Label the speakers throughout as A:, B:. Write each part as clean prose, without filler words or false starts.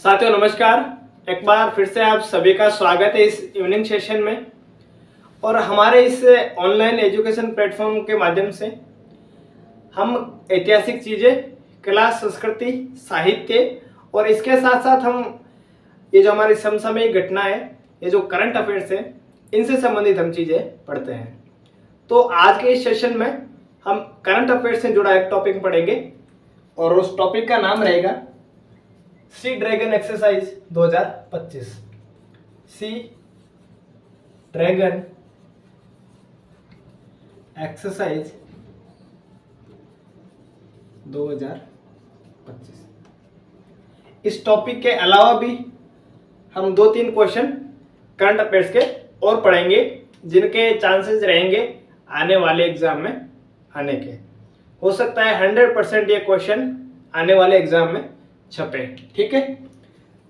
A: साथियों नमस्कार। एक बार फिर से आप सभी का स्वागत है इस इवनिंग सेशन में। और हमारे इस ऑनलाइन एजुकेशन प्लेटफॉर्म के माध्यम से हम ऐतिहासिक चीज़ें, कला, संस्कृति, साहित्य और इसके साथ साथ हम ये जो हमारी समसामयिक घटना है, ये जो करंट अफेयर्स है, इनसे संबंधित हम चीज़ें पढ़ते हैं। तो आज के इस सेशन में हम करंट अफेयर्स से जुड़ा एक टॉपिक पढ़ेंगे और उस टॉपिक का नाम रहेगा sea dragon exercise 2025। Sea dragon exercise 2025। इस टॉपिक के अलावा भी हम 2-3 क्वेश्चन करंट अफेयर्स के और पढ़ेंगे जिनके चांसेस रहेंगे आने वाले एग्जाम में आने के। हो सकता है 100% ये क्वेश्चन आने वाले एग्जाम में छपे। ठीक है,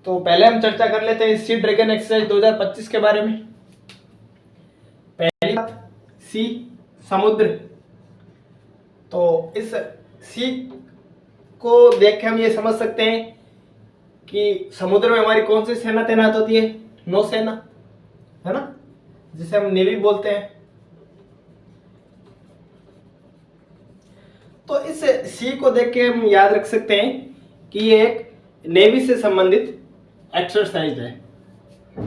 A: तो पहले हम चर्चा कर लेते हैं सी ड्रैगन एक्सरसाइज 2025 के बारे में। पहली बात, सी समुद्र। तो इस सी को देख के हम ये समझ सकते हैं कि समुद्र में हमारी कौन सी सेना तैनात होती है? नौसेना, है ना, जिसे हम नेवी बोलते हैं। तो इस सी को देख के हम याद रख सकते हैं कि ये एक नेवी से संबंधित एक्सरसाइज है।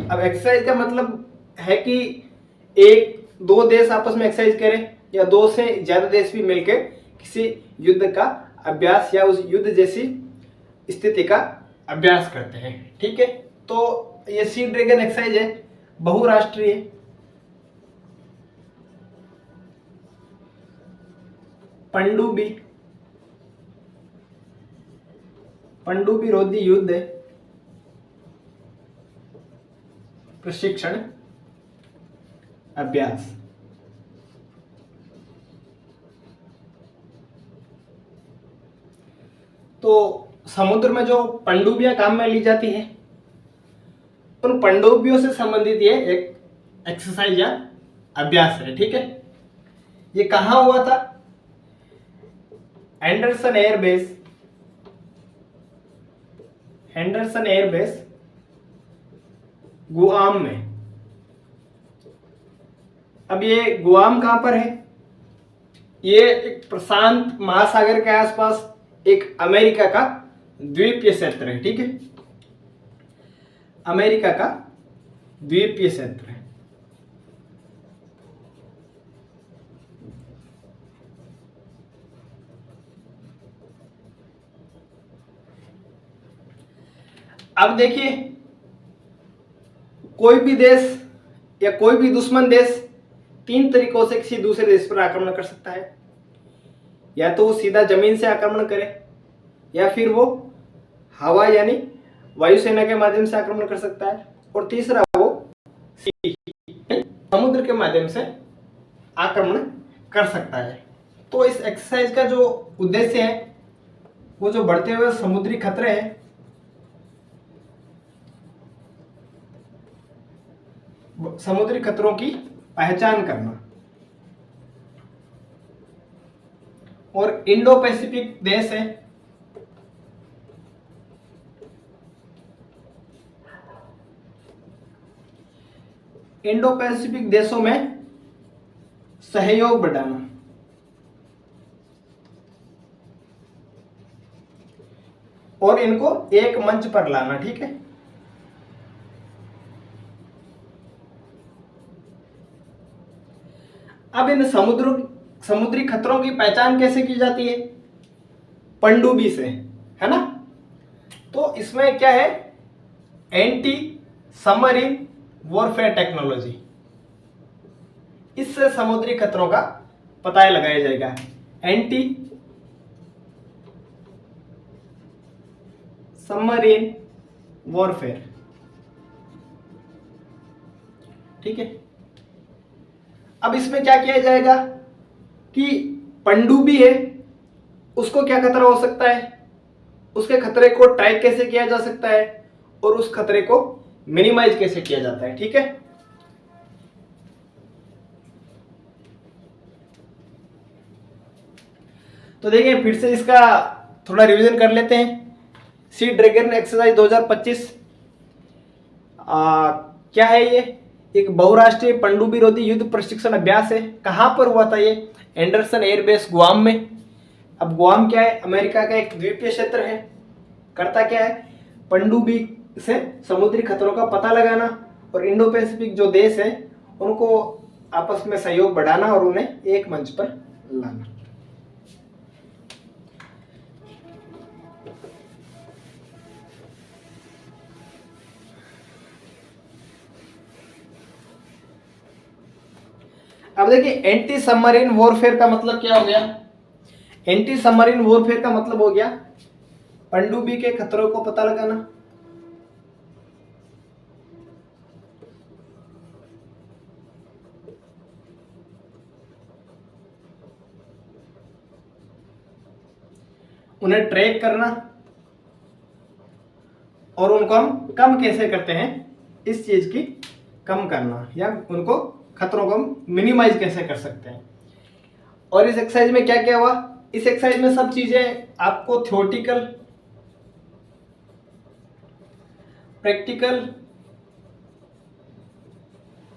A: अब एक्सरसाइज का मतलब है कि एक दो देश आपस में एक्सरसाइज करें या दो से ज्यादा देश भी मिलकर किसी युद्ध का अभ्यास या उस युद्ध जैसी स्थिति का अभ्यास करते हैं। ठीक है, तो ये सी ड्रैगन एक्सरसाइज है, बहुराष्ट्रीय। पनडुब्बी रोधी युद्ध प्रशिक्षण अभ्यास। तो समुद्र में जो पनडुब्बियां काम में ली जाती है, उन पनडुब्बियों से संबंधित ये एक एक्सरसाइज या अभ्यास है। ठीक है, ये कहाँ हुआ था? एंडरसन एयरबेस गुआम में। अब ये गुआम कहां पर है? ये एक प्रशांत महासागर के आसपास एक अमेरिका का द्वीपीय क्षेत्र है। ठीक है, अमेरिका का द्वीपीय क्षेत्र है। अब देखिए, कोई भी देश या कोई भी दुश्मन देश 3 तरीकों से किसी दूसरे देश पर आक्रमण कर सकता है। या तो वो सीधा जमीन से आक्रमण करे, या फिर वो हवा यानी वायुसेना के माध्यम से आक्रमण कर सकता है, और तीसरा वो समुद्र के माध्यम से आक्रमण कर सकता है। तो इस एक्सरसाइज का जो उद्देश्य है, वो जो बढ़ते हुए समुद्री खतरे हैं, समुद्री खतरों की पहचान करना और इंडो पैसिफिक देश है, इंडो पैसिफिक देशों में सहयोग बढ़ाना और इनको एक मंच पर लाना। ठीक है, अब इन समुद्री खतरों की पहचान कैसे की जाती है? पनडुब्बी से, है ना। तो इसमें क्या है? एंटी सबमरीन वॉरफेयर टेक्नोलॉजी, इससे समुद्री खतरों का पता लगाया जाएगा। Anti submarine warfare. ठीक है, अब इसमें क्या किया जाएगा कि पनडुब्बी है, उसको क्या खतरा हो सकता है, उसके खतरे को ट्रैक कैसे किया जा सकता है और उस खतरे को मिनिमाइज कैसे किया जाता है। ठीक है, तो देखिए फिर से इसका थोड़ा रिवीजन कर लेते हैं। सी ड्रैगन एक्सरसाइज 2025 क्या है ये? एक बहुराष्ट्रीय पनडुब्बी रोधी युद्ध प्रशिक्षण अभ्यास है। कहाँ पर हुआ था ये? एंडरसन एयरबेस गुआम में। अब गुआम क्या है? अमेरिका का एक द्वीपीय क्षेत्र है। करता क्या है? पनडुब्बी से समुद्री खतरों का पता लगाना और इंडो पैसिफिक जो देश है उनको आपस में सहयोग बढ़ाना और उन्हें एक मंच पर लाना। अब देखिए एंटी सबमरीन वॉरफेयर का मतलब क्या हो गया? एंटी सबमरीन वॉरफेयर का मतलब हो गया पनडुब्बी के खतरों को पता लगाना, उन्हें ट्रैक करना और उनको हम कम कैसे करते हैं, इस चीज की कम करना या उनको खतरों को हम मिनिमाइज कैसे कर सकते हैं। और इस एक्सरसाइज में क्या क्या हुआ? इस एक्सरसाइज में सब चीजें आपको थ्योरेटिकल, प्रैक्टिकल,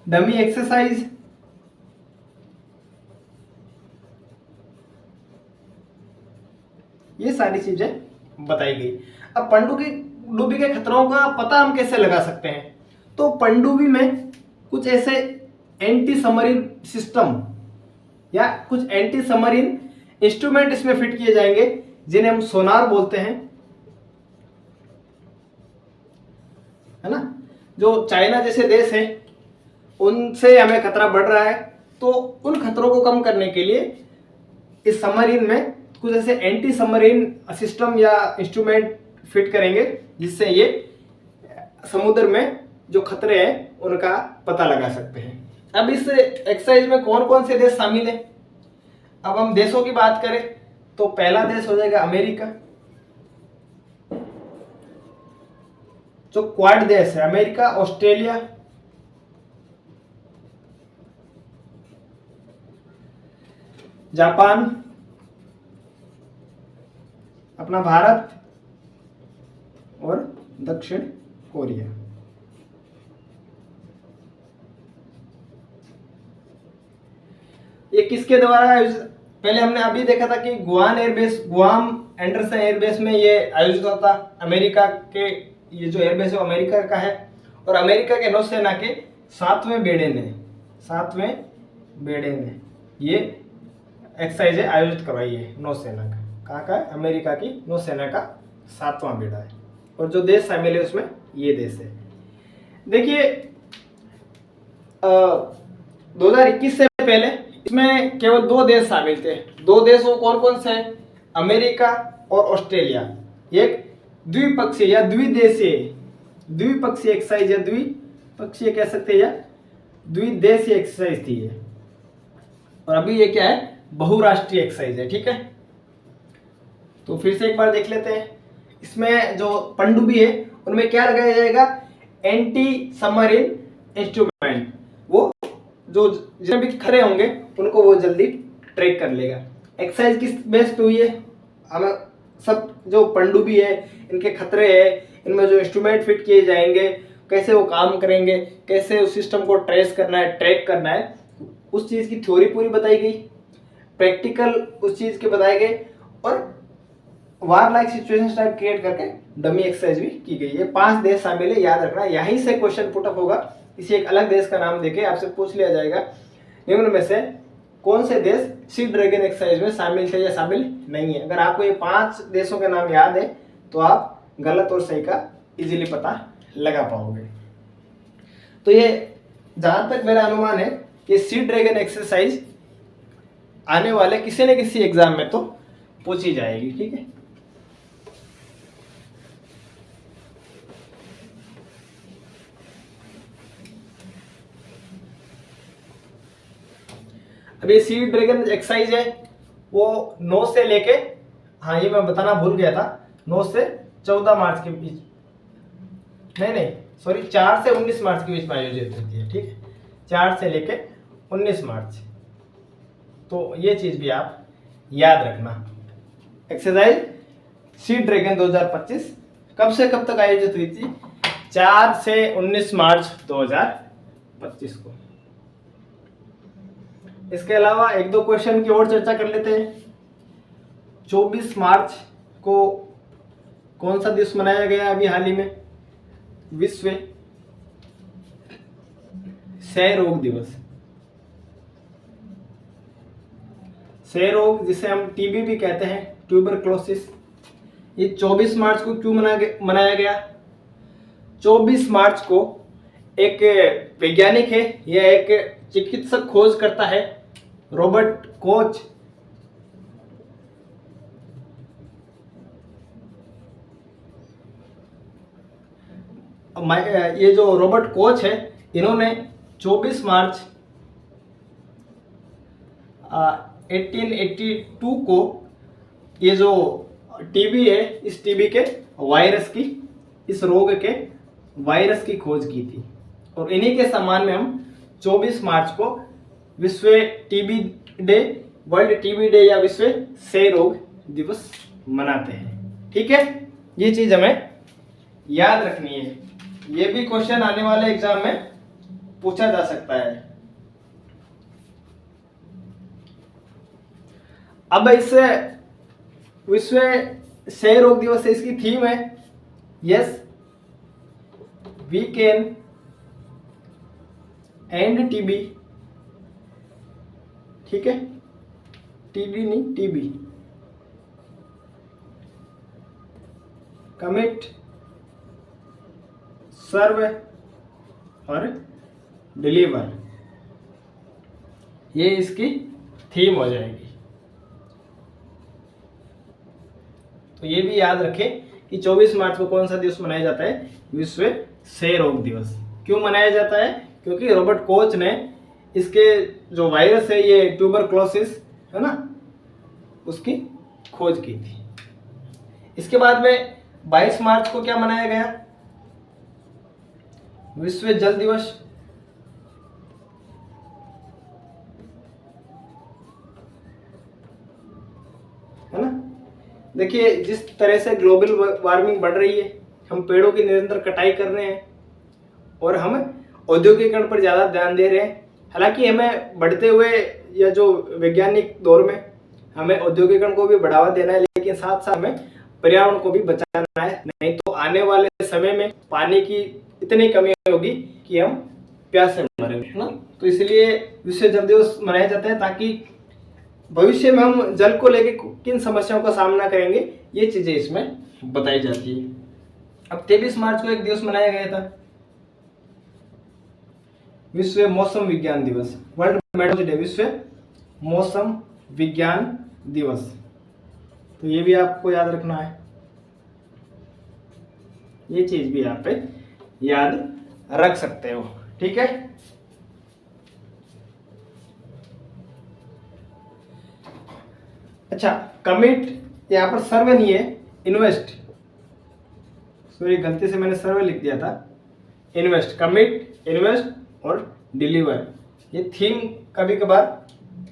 A: डमी एक्सरसाइज, ये सारी चीजें बताई गई। अब पनडुब्बी के खतरों का पता हम कैसे लगा सकते हैं? तो पनडुब्बी में कुछ ऐसे एंटी सबमरीन सिस्टम या कुछ एंटी सबमरीन इंस्ट्रूमेंट इसमें फिट किए जाएंगे जिन्हें हम सोनार बोलते हैं, है ना। जो चाइना जैसे देश है उनसे हमें खतरा बढ़ रहा है, तो उन खतरों को कम करने के लिए इस सबमरीन में कुछ ऐसे एंटी सबमरीन सिस्टम या इंस्ट्रूमेंट फिट करेंगे जिससे ये समुद्र में जो खतरे हैं उनका पता लगा सकते हैं। अब इस एक्सरसाइज में कौन कौन से देश शामिल है? अब हम देशों की बात करें तो पहला देश हो जाएगा अमेरिका। जो क्वाड देश है, अमेरिका, ऑस्ट्रेलिया, जापान, अपना भारत और दक्षिण कोरिया। ये किसके द्वारा आयोजित? पहले हमने अभी देखा था कि गुआम एंडरसन एयरबेस में ये आयोजित होता। अमेरिका के ये जो एयरबेस है वो अमेरिका का है और अमेरिका के नौसेना के 7वें बेड़े ने ये एक्सरसाइज आयोजित करवाई है नौसेना का। कहाँ का? अमेरिका की नौसेना का 7वां बेड़ा है और जो देश शामिल है उसमें ये देश है। देखिए 2021 से पहले इसमें केवल 2 देश शामिल थे। 2 देश वो कौन कौन से हैं? अमेरिका और ऑस्ट्रेलिया। एक द्विपक्षीय या द्विपक्षीय एक्सरसाइज या द्विपक्षीय कह सकते हैं या द्विदेशीय एक्सरसाइज थी ये। और अभी ये क्या है? बहुराष्ट्रीय एक्सरसाइज है। ठीक है, तो फिर से एक बार देख लेते हैं। इसमें जो पनडुब्बी है उनमें क्या लगाया जाएगा? Anti submarine instrument. वो जो जितने भी खतरे होंगे उनको वो जल्दी ट्रैक कर लेगा। एक्सरसाइज किस बेस पे हुई है? हमें सब जो पनडुब्बी है इनके खतरे हैं, इनमें जो इंस्ट्रूमेंट फिट किए जाएंगे, कैसे वो काम करेंगे, कैसे उस सिस्टम को ट्रेस करना है, ट्रैक करना है, उस चीज़ की थ्योरी पूरी बताई गई, प्रैक्टिकल उस चीज़ के बताए गए और वार लाइक सिचुएशन टाइप क्रिएट करके डमी एक्सरसाइज भी की गई है। 5 देश शामिल है, याद रखना। यहीं से क्वेश्चन पुटअप होगा, इसी एक अलग देश का नाम देके आपसे पूछ लिया जाएगा निम्न में से कौन से देश सी ड्रैगन एक्सरसाइज में शामिल थे या शामिल नहीं है। अगर आपको ये 5 देशों के नाम याद है तो आप गलत और सही का इजीली पता लगा पाओगे। तो ये जहां तक मेरा अनुमान है कि सी ड्रैगन एक्सरसाइज आने वाले किसी न किसी एग्जाम में तो पूछी जाएगी। ठीक है, अब ये सी ड्रैगन एक्सरसाइज है वो 9 से लेके, हाँ ये मैं बताना भूल गया था, 9 से 14 मार्च के बीच, नहीं सॉरी 4 से 19 मार्च के बीच में आयोजित होती है। ठीक है, 4 से लेके 19 मार्च। तो ये चीज भी आप याद रखना। एक्सरसाइज सी ड्रैगन 2025 कब से कब तक आयोजित हुई थी? 4 से 19 मार्च 2025 को। इसके अलावा एक दो क्वेश्चन की और चर्चा कर लेते हैं। 24 मार्च को कौन सा दिवस मनाया गया अभी हाल ही में? विश्व क्षय रोग दिवस। क्षय रोग, जिसे हम टीबी भी कहते हैं, ट्यूबरक्लोसिस, ये 24 मार्च को क्यों मनाया गया? 24 मार्च को एक वैज्ञानिक है, यह एक चिकित्सक खोज करता है, रॉबर्ट कोच। ये जो रॉबर्ट कोच है, इन्होंने 24 मार्च 1882 को ये जो टीबी है, इस टीबी के वायरस की, इस रोग के वायरस की खोज की थी। और इन्हीं के सम्मान में हम 24 मार्च को विश्व TB day, world TB day या विश्व क्षय रोग दिवस मनाते हैं। ठीक है, ये चीज हमें याद रखनी है। ये भी क्वेश्चन आने वाले एग्जाम में पूछा जा सकता है। अब इस विश्व क्षय रोग दिवस से इसकी थीम है yes we can end TB. ठीक है, टीबी नहीं, टीबी। कमिट, सर्व और डिलीवर, ये इसकी थीम हो जाएगी। तो ये भी याद रखें कि 24 मार्च को कौन सा दिवस मनाया जाता है? विश्व क्षय रोग दिवस। क्यों मनाया जाता है? क्योंकि रॉबर्ट कोच ने इसके जो वायरस है, ये ट्यूबरक्लोसिस है ना, उसकी खोज की थी। इसके बाद में 22 मार्च को क्या मनाया गया? विश्व जल दिवस। है ना। देखिए, जिस तरह से ग्लोबल वार्मिंग बढ़ रही है, हम पेड़ों की निरंतर कटाई कर रहे हैं और हम औद्योगिकरण पर ज़्यादा ध्यान दे रहे हैं। हालांकि हमें बढ़ते हुए या जो वैज्ञानिक दौर में हमें औद्योगिकरण को भी बढ़ावा देना है, लेकिन साथ साथ हमें पर्यावरण को भी बचाना है। नहीं तो आने वाले समय में पानी की इतनी कमी होगी कि हम प्यासे मरेंगे, है ना। तो इसलिए विश्व जल दिवस मनाया जाता है, ताकि भविष्य में हम जल को लेकर किन समस्याओं का सामना करेंगे, ये चीजें इसमें बताई जाती है। अब 23 मार्च को एक दिवस मनाया गया था, विश्व मौसम विज्ञान दिवस, वर्ल्ड मेट्रोलॉजी डे, विश्व मौसम विज्ञान दिवस। तो ये भी आपको याद रखना है, ये चीज भी आप पे याद रख सकते हो। ठीक है, अच्छा, कमिट यहाँ पर सर्वे नहीं है, इन्वेस्ट। सॉरी, गलती से मैंने सर्वे लिख दिया था, इन्वेस्ट। कमिट, इन्वेस्ट और डिलीवर, ये थीम कभी कभार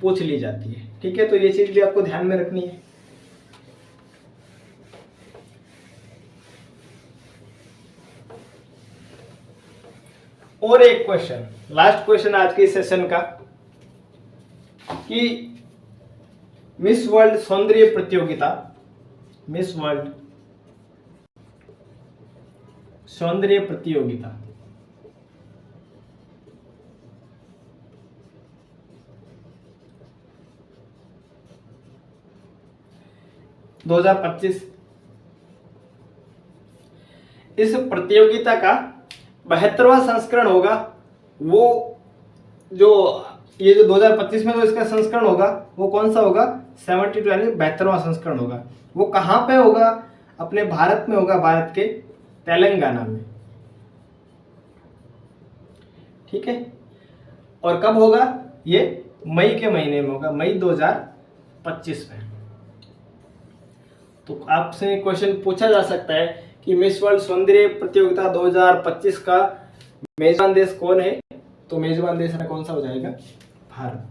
A: पूछ ली जाती है। ठीक है, तो ये चीज भी आपको ध्यान में रखनी है। और एक क्वेश्चन, लास्ट क्वेश्चन आज के सेशन का, कि मिस वर्ल्ड सौंदर्य प्रतियोगिता, मिस वर्ल्ड सौंदर्य प्रतियोगिता 2025, इस प्रतियोगिता का 72वां संस्करण होगा। वो जो ये जो 2025 में जो इसका संस्करण होगा, वो कौन सा होगा? 72, यानी 72वां संस्करण होगा। वो कहाँ पे होगा? अपने भारत में होगा, भारत के तेलंगाना में। ठीक है, और कब होगा? ये मई के महीने में होगा, मई 2025 में। तो आपसे क्वेश्चन पूछा जा सकता है कि मिस वर्ल्ड सौंदर्य प्रतियोगिता 2025 का मेजबान देश कौन है? तो मेजबान देश में कौन सा हो जाएगा? भारत।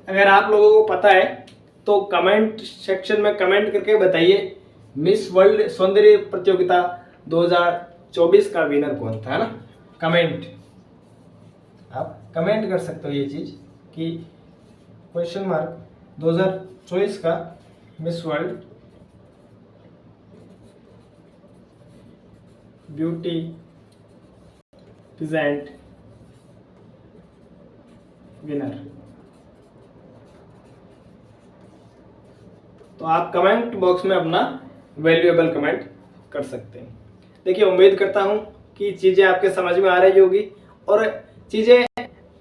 A: अगर आप लोगों को पता है तो कमेंट सेक्शन में कमेंट करके बताइए मिस वर्ल्ड सौंदर्य प्रतियोगिता 2024 का विनर कौन था, है ना। कमेंट, आप कमेंट कर सकते हो ये चीज कि क्वेश्चन मार्क 2024 का miss world beauty present winner. तो आप कमेंट बॉक्स में अपना वैल्यूएबल कमेंट कर सकते हैं। देखिए, उम्मीद करता हूं कि चीज़ें आपके समझ में आ रही होगी और चीज़ें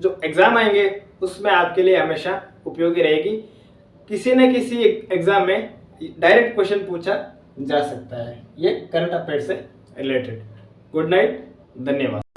A: जो एग्ज़ाम आएंगे उसमें आपके लिए हमेशा उपयोगी रहेगी। किसी न किसी एग्ज़ाम में डायरेक्ट क्वेश्चन पूछा जा सकता है, ये करंट अफेयर से रिलेटेड। गुड नाइट, धन्यवाद।